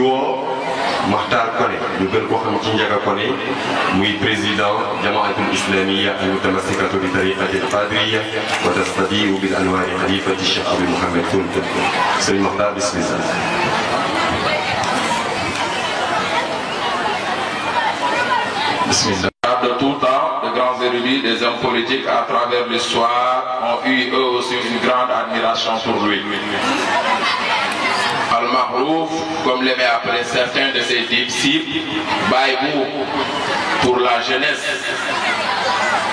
woo Makhtar Koné ñu gën koo xam ci Ndiaga Koné muy président Jamaatul Islamiyya al-Mutamassikatu bi tariqati al-Qadiriyya wa tastadiu bil anwaari xalifati Cheikh Abou Mouhamed Kounta. Sëriñ Makhtar, bismillah. Bismillah. De tout temps, de grands érudits, des hommes politiques à travers l'histoire ont eu eux aussi une grande admiration pour lui. Al-Mahrouf, comme l'aimaient appeler certains de ses disciples, Baïbou pour la jeunesse,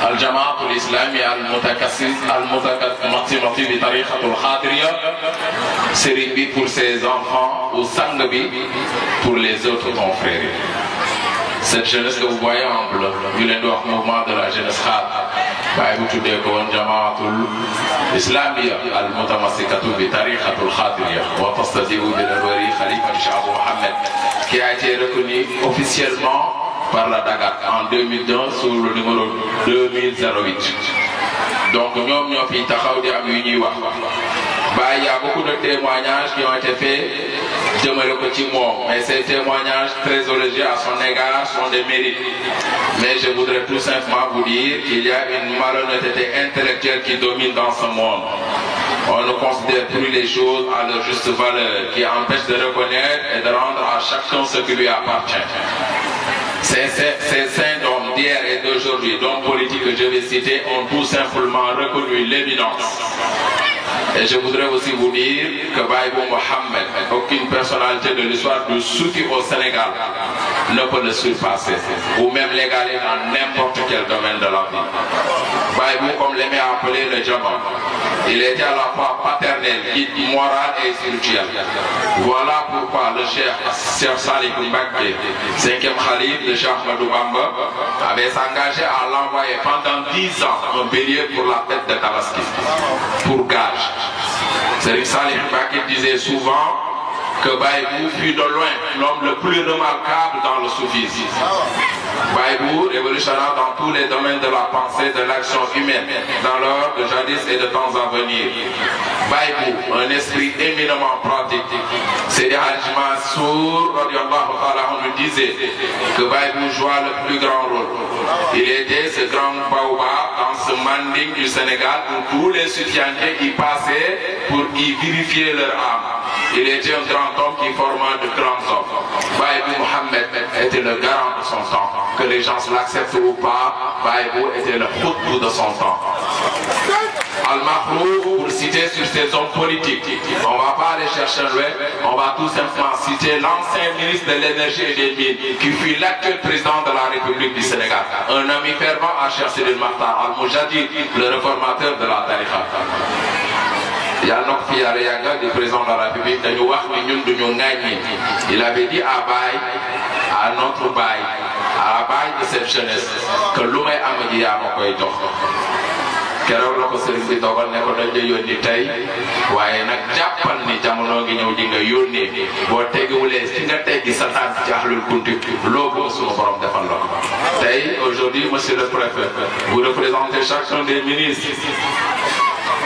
Al-Jama'at al-Islami al-Mutakassimati bi tariqatul Khadiriyya, Serigne pour ses enfants ou Sangbi pour les autres confrères. Cette jeunesse que vous voyez en bleu, du mouvement de la jeunesse Khad, Baïbou tuddee ko woon Jama'atul Islamiyya al-Mutamassikatu bi tariqatul Khadiriyya wa tastadiu bil anwaari xalifati Cheikh Abou Mouhamed, qui a été reconnu officiellement par la Dagat en 2002 sous le numéro 2008. Donc ñoom ñoo fi taxaw di am yu ñuy wax. Il y a beaucoup de témoignages qui ont été faits mais ces témoignages très élogieux à son égard sont des mérites. Mais je voudrais tout simplement vous dire qu'il y a une malhonnêteté intellectuelle qui domine dans ce monde. On ne considère plus les choses à leur juste valeur, qui empêche de reconnaître et de rendre à chacun ce qui lui appartient. Ces saints d'hommes d'hier et d'aujourd'hui, d'hommes politiques que je vais citer, ont tout simplement reconnu l'évidence. Et je voudrais aussi vous dire que Baïbou Mohamed, aucune personnalité de l'histoire du Soufi au Sénégal ne peut le surpasser, ou même l'égaler dans n'importe quel domaine de la vie. Baïbou, comme l'aimait appeler le Djama, il était à la fois paternel, guide moral et spirituel. Voilà pourquoi le Cheikh Salih Mbacké, 5e Khalif de Cheikh Ahmadou Bamba, avait s'engagé à l'envoyer pendant 10 ans un bélier pour la fête de Tabaski, pour gage. Serigne Salih Mbacké disait souvent que Baïbou fut de loin l'homme le plus remarquable dans le soufisme. Baïbou, révolutionnaire dans tous les domaines de la pensée, de l'action humaine, dans l'heure de jadis et de temps à venir. Baïbou, un esprit éminemment pratique. Seydi Hadji Mansour, nous disait que Baïbou jouait le plus grand rôle. Il était ce grand baobab dans ce manding du Sénégal où tous les Soufianké y passaient pour y vérifier leur âme. Il était un grand homme qui formait de grands hommes. Baïbou Mohamed était le garant de son temps. Que les gens l'acceptent ou pas, Baïbou était le khutbou de son temps. Al-Mahrouf, pour citer sur ses hommes politiques, on ne va pas aller chercher loin, on va tout simplement citer l'ancien ministre de l'énergie et des mines, qui fut l'actuel président de la République du Sénégal, un ami fervent à Cheikh Sidi Makhtar Al-Moujadi, le réformateur de la tariqa. Il y a notre fille Yaga, du président de la République, il avait dit à Baye, à notre Baye, à la Baye de cette jeunesse, que l'homme Amadi a mokoy jox. Keroog la ko sëriñ bi dogal ne ko dañ la yónni tey waaye nag jàppal ni jamono ngi ñëw di nga yónnee boo teggiwulee ci nga teggi sa tànk ci ahlul kunti loo bëgg suñu borom defal la ko. Tey aujourd'hui monsieur le préfet, vous représentez chacun des ministres.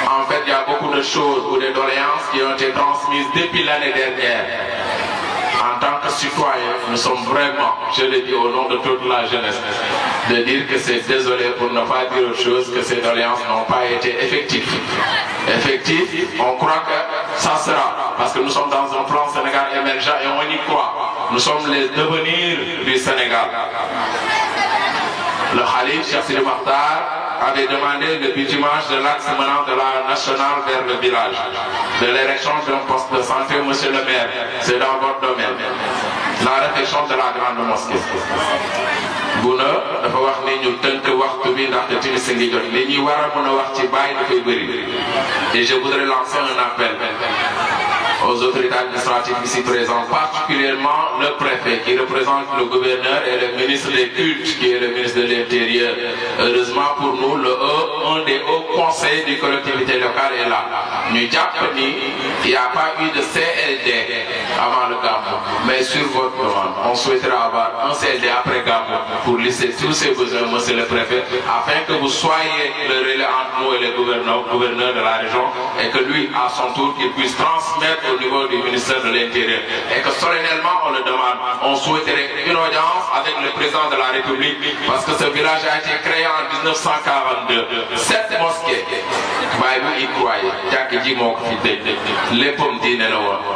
En fait, il y a beaucoup de choses ou des doléances qui ont été transmises depuis l'année dernière. En tant que citoyen, nous sommes vraiment, je le dis au nom de toute la jeunesse, de dire que c'est désolé pour ne pas dire autre chose, que ces doléances n'ont pas été effectives. Effectives, on croit que ça sera, parce que nous sommes dans un plan Sénégal émergent et on y croit. Nous sommes les devenirs du Sénégal. Le Khalif Cheikh Sidi Makhtar avait demandé le bitumage de l'axe menant de la nationale vers le village, de l'érection d'un poste de santé, monsieur le maire, c'est dans votre domaine. La réflexion de la grande mosquée. Bouna dafa wax ni ñu tënk waxtu bi ndax de timis ngi jot li ñuy war a mën a wax ci bàyyi dafay bëri. Et je voudrais lancer un appel aux autorités administratives ici présentes, particulièrement le préfet qui représente le gouverneur et le ministre des cultes qui est le ministre de l'Intérieur. Heureusement pour nous, un des hauts conseils des collectivités locales est là. Nous avons dit qu'il n'y a pas eu de CLD avant le Gabon, mais sur votre demande, on souhaiterait avoir un CLD après Gabon pour lister tous ces besoins, monsieur le préfet, afin que vous soyez le relais entre nous et le gouverneur de la région et que lui, à son tour, il puisse transmettre au niveau du ministère de l'Intérieur et que solennellement on le on souhaiterait une audience avec le président de la République parce que ce village a été créé en 1942. Cette mosquée, y croyait,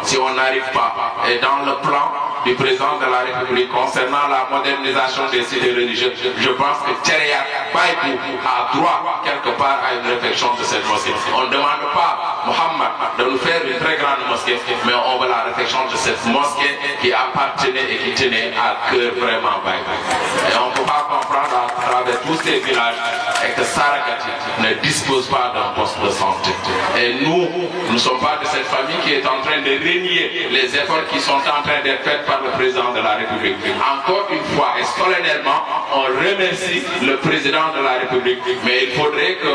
si on n'arrive pas, et dans le plan du président de la République concernant la modernisation des cités religieuses, je pense que Tchériat Baïbou a droit quelque part à une réflexion de cette mosquée. On ne demande pas Mohamed de nous faire une très grande mosquée, mais on veut la réflexion de cette mosquée qui appartenait et qui tenait à cœur vraiment Baïbou. Et on ne peut pas comprendre à travers tous ces villages et que Saragati ne dispose pas d'un poste de santé. Et nous ne sommes pas de cette famille qui est en train de renier les efforts qui sont en train d'être faits par le président de la République. Encore une fois et solennellement, on remercie le président de la République. Mais il faudrait que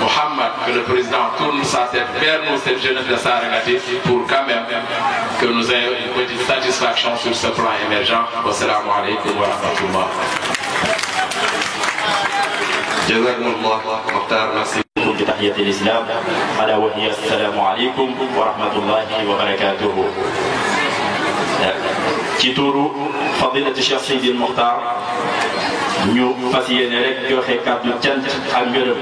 Mohamed, que le président tourne sa tête vers nous, cette jeunesse de Saragati, pour quand même que nous ayons une petite satisfaction sur ce plan émergent. Wassalamu alaikum wa rahmatullah. Jazakumullah, Mokhtar, merci. بتحية الإسلام ألا وهي السلام عليكم ورحمة الله وبركاته. ci turu fadilati Cheikh Seydi Mokhtar ñu fas yéene rek joxe kàddu cant ak ngërëm